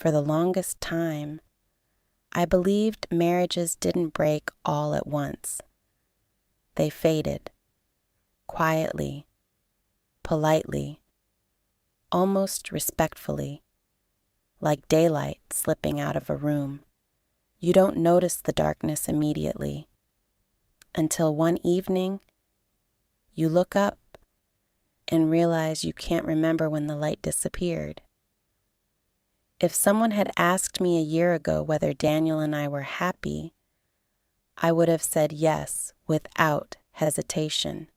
For the longest time, I believed marriages didn't break all at once. They faded, quietly, politely, almost respectfully, like daylight slipping out of a room. You don't notice the darkness immediately, until one evening, you look up and realize you can't remember when the light disappeared. If someone had asked me a year ago whether Daniel and I were happy, I would have said yes without hesitation.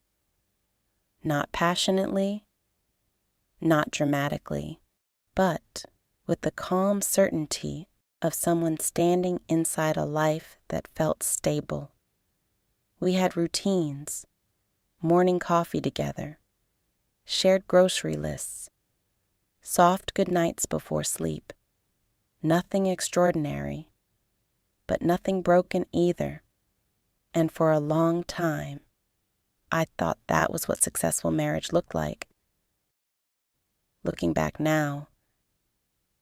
Not passionately, not dramatically, but with the calm certainty of someone standing inside a life that felt stable. We had routines, morning coffee together, shared grocery lists, soft good nights before sleep. Nothing extraordinary, but nothing broken either. And for a long time, I thought that was what successful marriage looked like. Looking back now,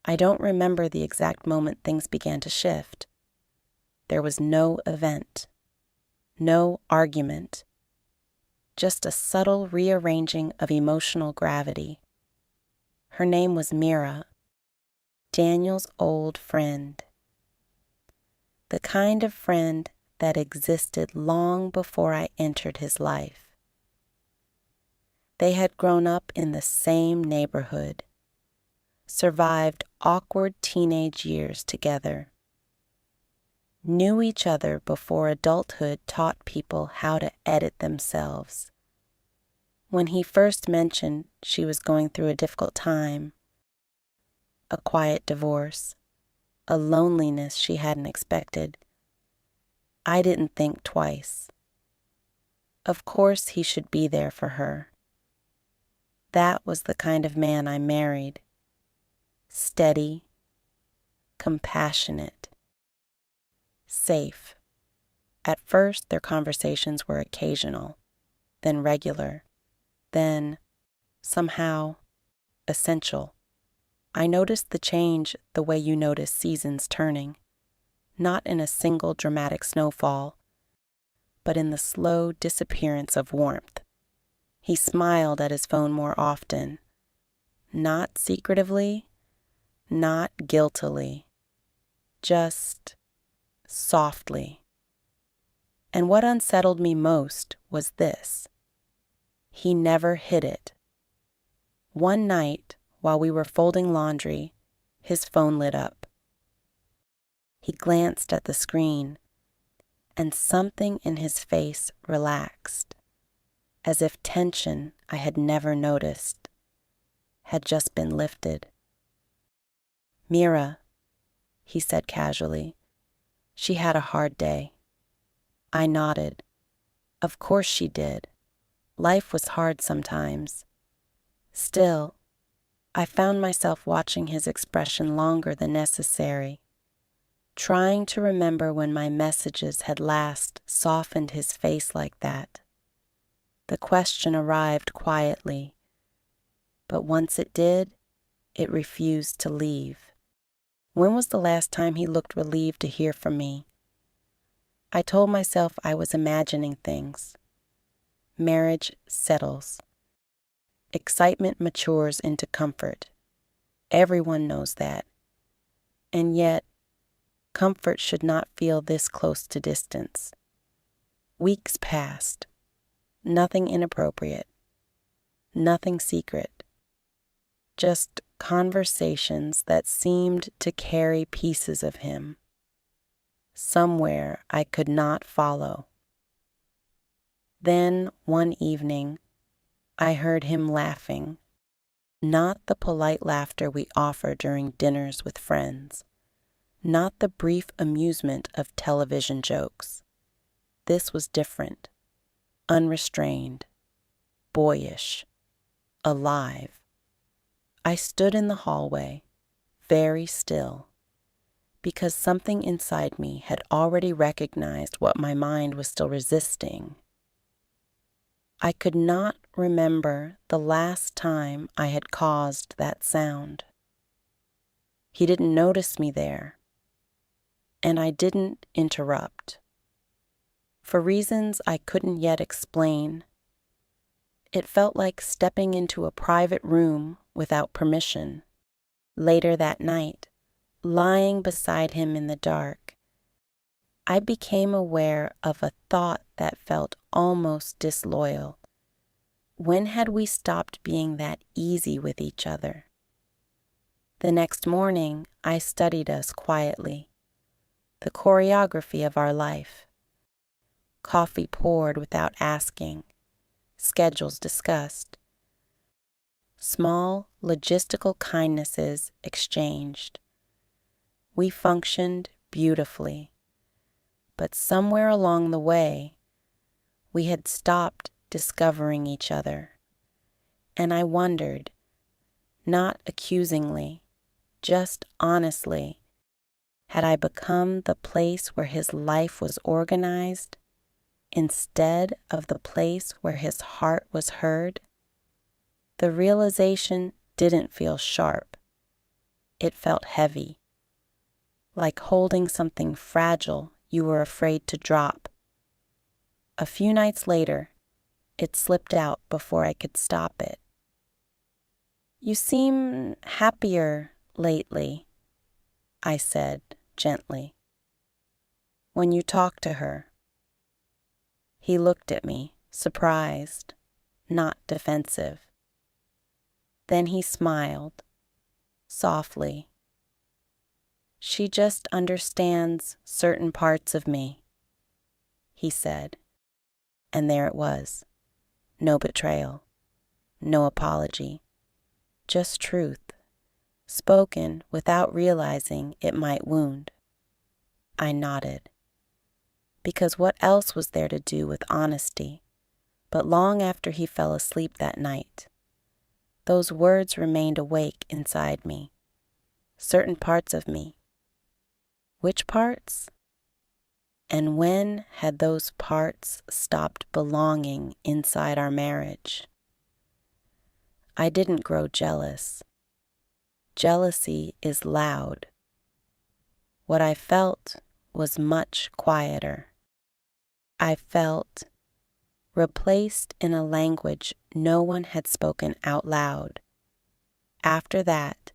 I don't remember the exact moment things began to shift. There was no event, no argument, just a subtle rearranging of emotional gravity. Her name was Mira, Daniel's old friend. The kind of friend that existed long before I entered his life. They had grown up in the same neighborhood, survived awkward teenage years together, knew each other before adulthood taught people how to edit themselves. When he first mentioned she was going through a difficult time, a quiet divorce, a loneliness she hadn't expected, I didn't think twice. Of course he should be there for her. That was the kind of man I married. Steady, compassionate, safe. At first, their conversations were occasional, then regular, then, somehow, essential. I noticed the change the way you notice seasons turning, not in a single dramatic snowfall, but in the slow disappearance of warmth. He smiled at his phone more often, not secretively, not guiltily, just softly. And what unsettled me most was this. He never hid it. One night, while we were folding laundry, his phone lit up. He glanced at the screen, and something in his face relaxed, as if tension I had never noticed had just been lifted. "Mira," he said casually. "She had a hard day." I nodded. Of course she did. Life was hard sometimes. Still, I found myself watching his expression longer than necessary, trying to remember when my messages had last softened his face like that. The question arrived quietly, but once it did, it refused to leave. When was the last time he looked relieved to hear from me? I told myself I was imagining things. Marriage settles. Excitement matures into comfort. Everyone knows that. And yet, comfort should not feel this close to distance. Weeks passed. Nothing inappropriate. Nothing secret. Just conversations that seemed to carry pieces of him. Somewhere I could not follow. Then, one evening, I heard him laughing. Not the polite laughter we offer during dinners with friends. Not the brief amusement of television jokes. This was different. Unrestrained. Boyish. Alive. I stood in the hallway, very still, because something inside me had already recognized what my mind was still resisting. I could not remember the last time I had caused that sound. He didn't notice me there, and I didn't interrupt. For reasons I couldn't yet explain, it felt like stepping into a private room without permission. Later that night, lying beside him in the dark, I became aware of a thought that felt almost disloyal. When had we stopped being that easy with each other? The next morning, I studied us quietly, the choreography of our life. Coffee poured without asking, schedules discussed, small logistical kindnesses exchanged. We functioned beautifully, but somewhere along the way, we had stopped discovering each other. And I wondered, not accusingly, just honestly, had I become the place where his life was organized instead of the place where his heart was heard? The realization didn't feel sharp. It felt heavy, like holding something fragile you were afraid to drop. A few nights later, it slipped out before I could stop it. "You seem happier lately," I said gently. "When you talk to her." He looked at me, surprised, not defensive. Then he smiled, softly. "She just understands certain parts of me," he said. And there it was. No betrayal, no apology, just truth, spoken without realizing it might wound. I nodded. Because what else was there to do with honesty? But long after he fell asleep that night, those words remained awake inside me. Certain parts of me. Which parts? And when had those parts stopped belonging inside our marriage? I didn't grow jealous. Jealousy is loud. What I felt was much quieter. I felt replaced in a language no one had spoken out loud. After that,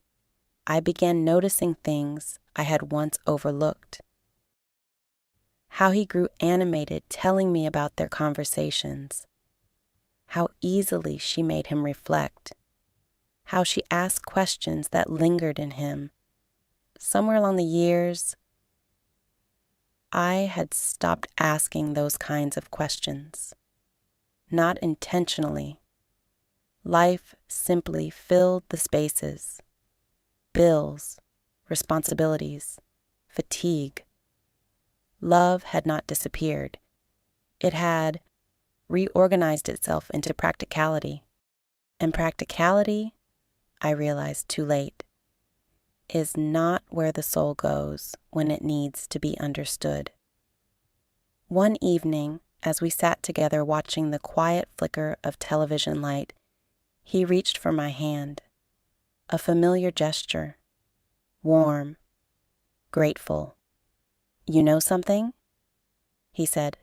I began noticing things I had once overlooked. How he grew animated telling me about their conversations. How easily she made him reflect. How she asked questions that lingered in him. Somewhere along the years, I had stopped asking those kinds of questions. Not intentionally. Life simply filled the spaces. Bills, responsibilities, fatigue. Love had not disappeared. It had reorganized itself into practicality. And practicality, I realized too late, is not where the soul goes when it needs to be understood. One evening, as we sat together watching the quiet flicker of television light, he reached for my hand. A familiar gesture. Warm. Grateful. "You know something?" he said.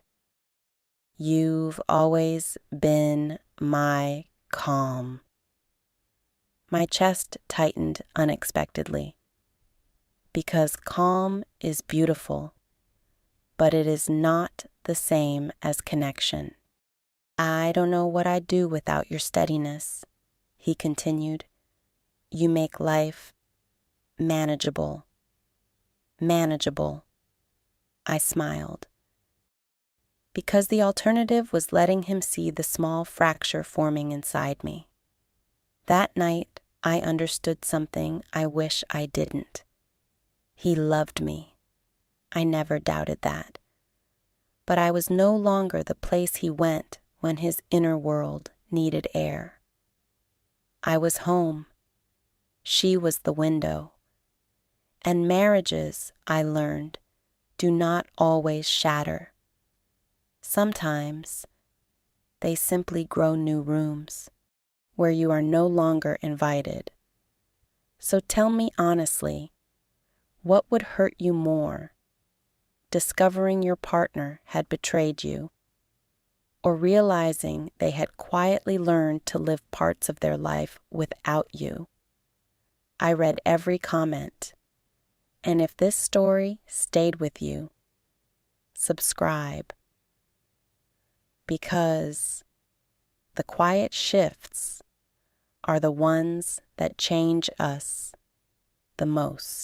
"You've always been my calm." My chest tightened unexpectedly. Because calm is beautiful, but it is not the same as connection. "I don't know what I'd do without your steadiness," he continued. "You make life manageable." Manageable. I smiled. Because the alternative was letting him see the small fracture forming inside me. That night, I understood something I wish I didn't. He loved me. I never doubted that. But I was no longer the place he went when his inner world needed air. I was home. She was the window. And marriages, I learned, do not always shatter. Sometimes they simply grow new rooms where you are no longer invited. So tell me honestly, What would hurt you more? Discovering your partner had betrayed you, or realizing they had quietly learned to live parts of their life without you? I read every comment, and if this story stayed with you, subscribe, because the quiet shifts are the ones that change us the most.